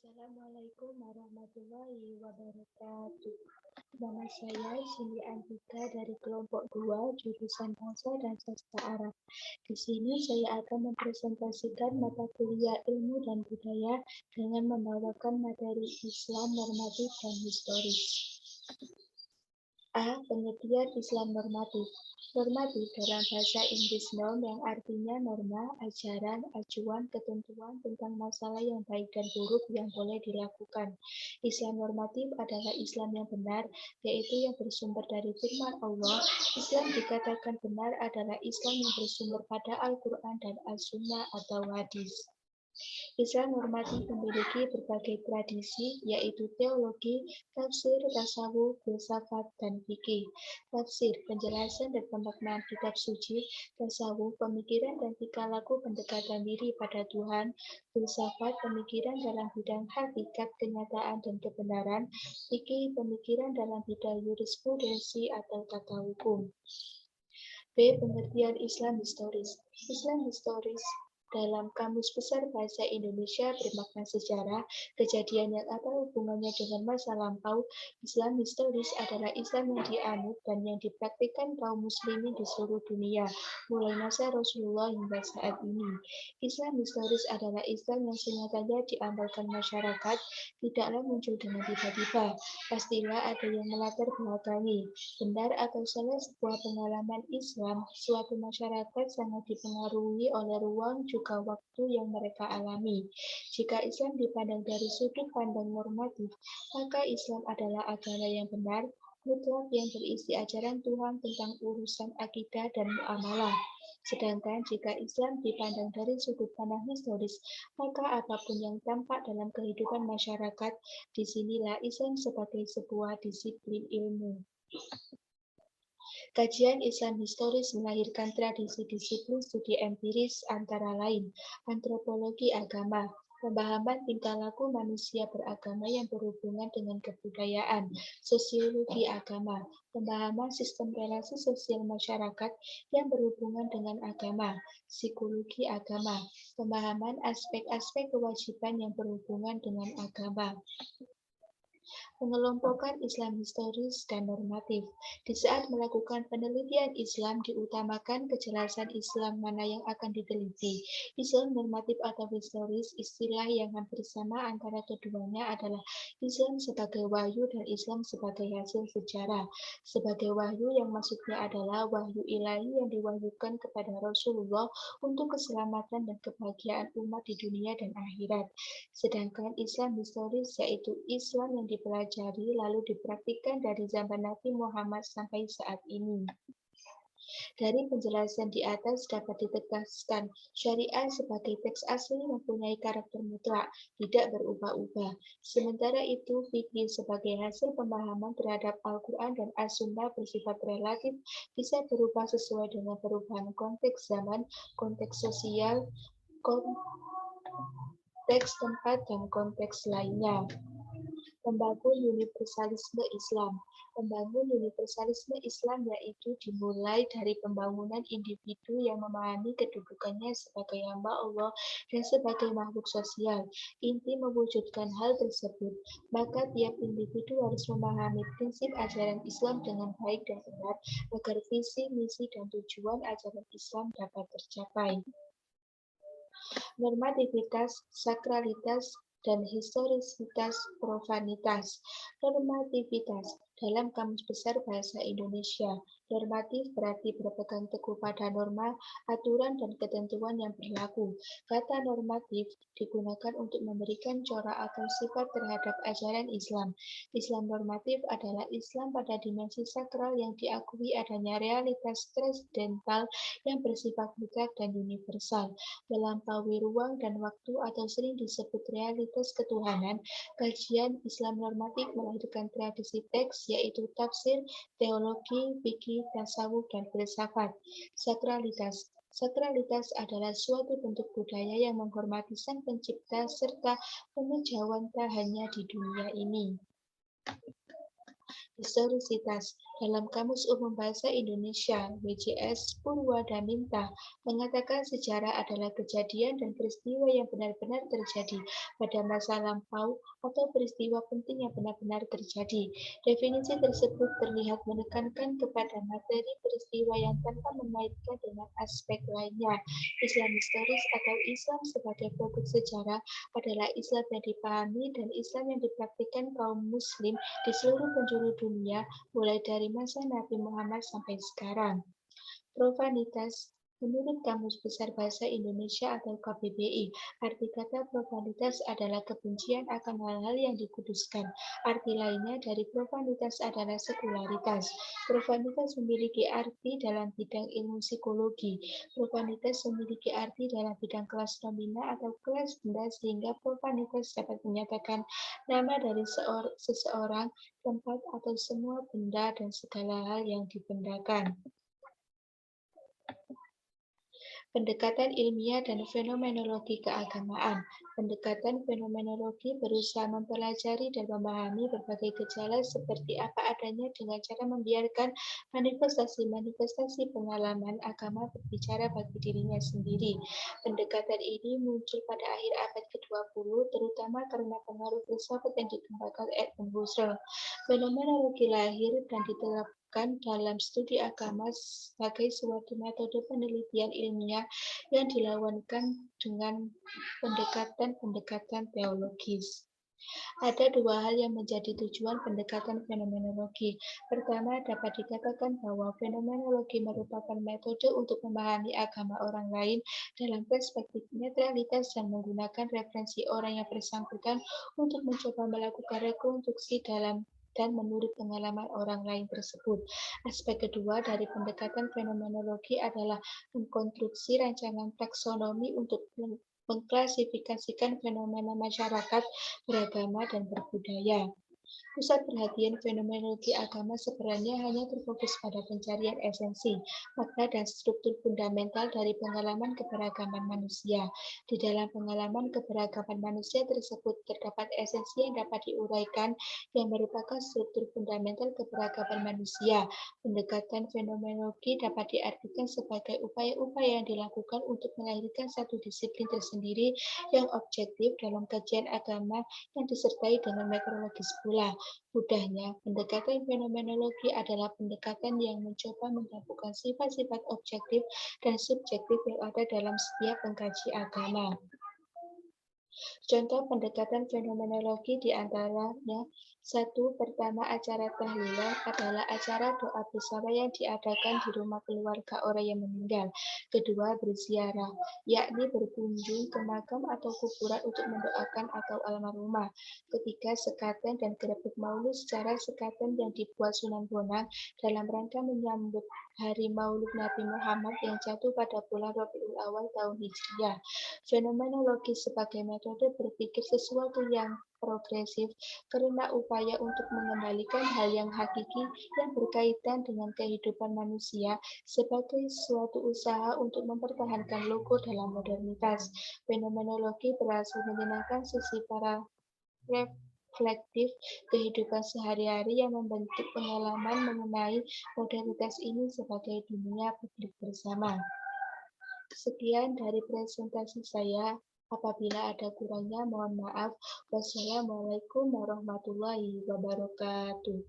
Assalamualaikum warahmatullahi wabarakatuh. Nama saya Cindy Antika dari kelompok 2 jurusan Bahasa dan Sastra Arab. Di sini saya akan mempresentasikan mata kuliah Ilmu dan Budaya dengan membawakan materi Islam normatif dan historis. A. Pengertian Islam normatif. Normatif dalam bahasa Inggris norm yang artinya norma, ajaran, acuan, ketentuan tentang masalah yang baik dan buruk yang boleh dilakukan. Islam normatif adalah Islam yang benar, yaitu yang bersumber dari firman Allah. Islam dikatakan benar adalah Islam yang bersumber pada Al-Quran dan As-Sunnah atau hadis. Islam normatif memiliki berbagai tradisi, yaitu teologi, tafsir, tasawuf, filsafat, dan fikih. Tafsir, penjelasan dan pemaknaan kitab suci, tasawuf, pemikiran dan tingkah laku pendekatan diri pada Tuhan, filsafat, pemikiran dalam bidang hakikat, kenyataan, dan kebenaran, fikih, pemikiran dalam bidang jurisprudensi atau tata hukum. B. Pengertian Islam historis. Islam historis dalam Kamus Besar Bahasa Indonesia bermakna sejarah, kejadian yang ada hubungannya dengan masa lampau. Islam historis adalah Islam yang dianut dan yang dipraktikkan kaum muslimin di seluruh dunia, mulai masa Rasulullah hingga saat ini. Islam historis adalah Islam yang senyatanya diamalkan masyarakat, tidaklah muncul dengan tiba-tiba. Pastilah ada yang melatar belakangi. Benar atau salah sebuah pengalaman Islam, suatu masyarakat sangat dipengaruhi oleh ruang juga waktu yang mereka alami. Jika Islam dipandang dari sudut pandang normatif, maka Islam adalah agama yang benar, mutlak yang berisi ajaran Tuhan tentang urusan akidah dan muamalah. Sedangkan jika Islam dipandang dari sudut pandang historis, maka apapun yang tampak dalam kehidupan masyarakat, disinilah Islam sebagai sebuah disiplin ilmu. Kajian Islam historis melahirkan tradisi disiplin studi empiris antara lain antropologi agama, pemahaman tingkah laku manusia beragama yang berhubungan dengan kebudayaan, sosiologi agama, pemahaman sistem relasi sosial masyarakat yang berhubungan dengan agama, psikologi agama, pemahaman aspek-aspek kewajiban yang berhubungan dengan agama. Pengelompokan Islam historis dan normatif. Di saat melakukan penelitian Islam diutamakan kejelasan Islam mana yang akan diteliti. Islam normatif atau historis, istilah yang hampir sama antara keduanya adalah Islam sebagai wahyu dan Islam sebagai hasil sejarah. Sebagai wahyu yang maksudnya adalah wahyu ilahi yang diwahyukan kepada Rasulullah untuk keselamatan dan kebahagiaan umat di dunia dan akhirat. Sedangkan Islam historis yaitu Islam yang dipelajari lalu dipraktikkan dari zaman Nabi Muhammad sampai saat ini. Dari penjelasan di atas dapat ditegaskan, syariah sebagai teks asli mempunyai karakter mutlak, tidak berubah-ubah. Sementara itu, fikih sebagai hasil pemahaman terhadap Al-Quran dan As-Sunnah bersifat relatif, bisa berubah sesuai dengan perubahan konteks zaman, konteks sosial, konteks tempat, dan konteks lainnya. Membangun universalisme Islam. Membangun universalisme Islam yaitu dimulai dari pembangunan individu yang memahami kedudukannya sebagai hamba Allah dan sebagai makhluk sosial. Inti mewujudkan hal tersebut, maka tiap individu harus memahami prinsip ajaran Islam dengan baik dan benar agar visi, misi, dan tujuan ajaran Islam dapat tercapai. Normativitas, sakralitas, dan historisitas profanitas. Normativitas dalam Kamus Besar Bahasa Indonesia. Normatif berarti berpegang teguh pada norma, aturan, dan ketentuan yang berlaku. Kata normatif digunakan untuk memberikan corak atau sifat terhadap ajaran Islam. Islam normatif adalah Islam pada dimensi sakral yang diakui adanya realitas transcendental yang bersifat mutlak dan universal, melampaui ruang dan waktu atau sering disebut realitas ketuhanan. Kajian Islam normatif melahirkan tradisi teks yaitu tafsir, teologi, fikih, tasawuf, dan filsafat. Sakralitas. Sakralitas adalah suatu bentuk budaya yang menghormati Sang Pencipta serta pemujaan tak hanya di dunia ini. Historisitas. Dalam Kamus Umum Bahasa Indonesia, WJS Purwadaminta mengatakan sejarah adalah kejadian dan peristiwa yang benar-benar terjadi pada masa lampau atau peristiwa penting yang benar-benar terjadi. Definisi tersebut terlihat menekankan kepada materi peristiwa yang tanpa mengaitkan dengan aspek lainnya. Islam historis atau Islam sebagai produk sejarah adalah Islam yang dipahami dan Islam yang dipraktikkan kaum muslim di seluruh penjuru dunia mulai dari masa Nabi Muhammad sampai sekarang. Profanitas. Menurut Kamus Besar Bahasa Indonesia atau KBBI, arti kata profanitas adalah kebencian akan hal-hal yang dikuduskan. Arti lainnya dari profanitas adalah sekularitas. Profanitas memiliki arti dalam bidang ilmu psikologi. Profanitas memiliki arti dalam bidang kelas nomina atau kelas benda sehingga profanitas dapat menyatakan nama dari seseorang, tempat atau semua benda dan segala hal yang dibendakan. Pendekatan ilmiah dan fenomenologi keagamaan. Pendekatan fenomenologi berusaha mempelajari dan memahami berbagai gejala seperti apa adanya dengan cara membiarkan manifestasi-manifestasi pengalaman agama berbicara bagi dirinya sendiri. Pendekatan ini muncul pada akhir abad ke-20, terutama karena pengaruh filsafat yang dikembangkan Edmund Husserl. Fenomenologi lahir dan diterapkan dalam studi agama sebagai suatu metode penelitian ilmiah yang dilawankan dengan pendekatan-pendekatan teologis. Ada dua hal yang menjadi tujuan pendekatan fenomenologi. Pertama, dapat dikatakan bahwa fenomenologi merupakan metode untuk memahami agama orang lain dalam perspektif netralitas dan menggunakan referensi orang yang bersangkutan untuk mencoba melakukan rekonstruksi dalam dan menurut pengalaman orang lain tersebut. Aspek kedua dari pendekatan fenomenologi adalah mengkonstruksi rancangan taksonomi untuk mengklasifikasikan fenomena masyarakat beragama dan berbudaya. Pusat perhatian fenomenologi agama sebenarnya hanya terfokus pada pencarian esensi, makna dan struktur fundamental dari pengalaman keberagaman manusia. Di dalam pengalaman keberagaman manusia tersebut terdapat esensi yang dapat diuraikan yang merupakan struktur fundamental keberagaman manusia. Pendekatan fenomenologi dapat diartikan sebagai upaya-upaya yang dilakukan untuk melahirkan satu disiplin tersendiri yang objektif dalam kajian agama yang disertai dengan metodologis pula. Mudahnya, pendekatan fenomenologi adalah pendekatan yang mencoba menggabungkan sifat-sifat objektif dan subjektif yang ada dalam setiap pengkaji agama. Contoh pendekatan fenomenologi diantaranya satu, pertama acara tahlilan adalah acara doa bersama yang diadakan di rumah keluarga orang yang meninggal. Kedua, berziarah, yakni berkunjung ke makam atau kuburan untuk mendoakan atau almarhumah. Ketiga, sekaten dan grebek maulud secara sekaten yang dibuat Sunan Bonang dalam rangka menyambut hari Maulid Nabi Muhammad yang jatuh pada bulan Rabiul Awal tahun Hijriah. Fenomenologi sebagai metode berpikir sesuatu yang progresif karena upaya untuk mengembalikan hal yang hakiki yang berkaitan dengan kehidupan manusia sebagai suatu usaha untuk mempertahankan logo dalam modernitas. Fenomenologi berhasil menyenangkan sisi para reflektif kehidupan sehari-hari yang membentuk pengalaman mengenai modernitas ini sebagai dunia publik bersama. Sekian dari presentasi saya. Apabila ada kurangnya, mohon maaf. Wassalamualaikum warahmatullahi wabarakatuh.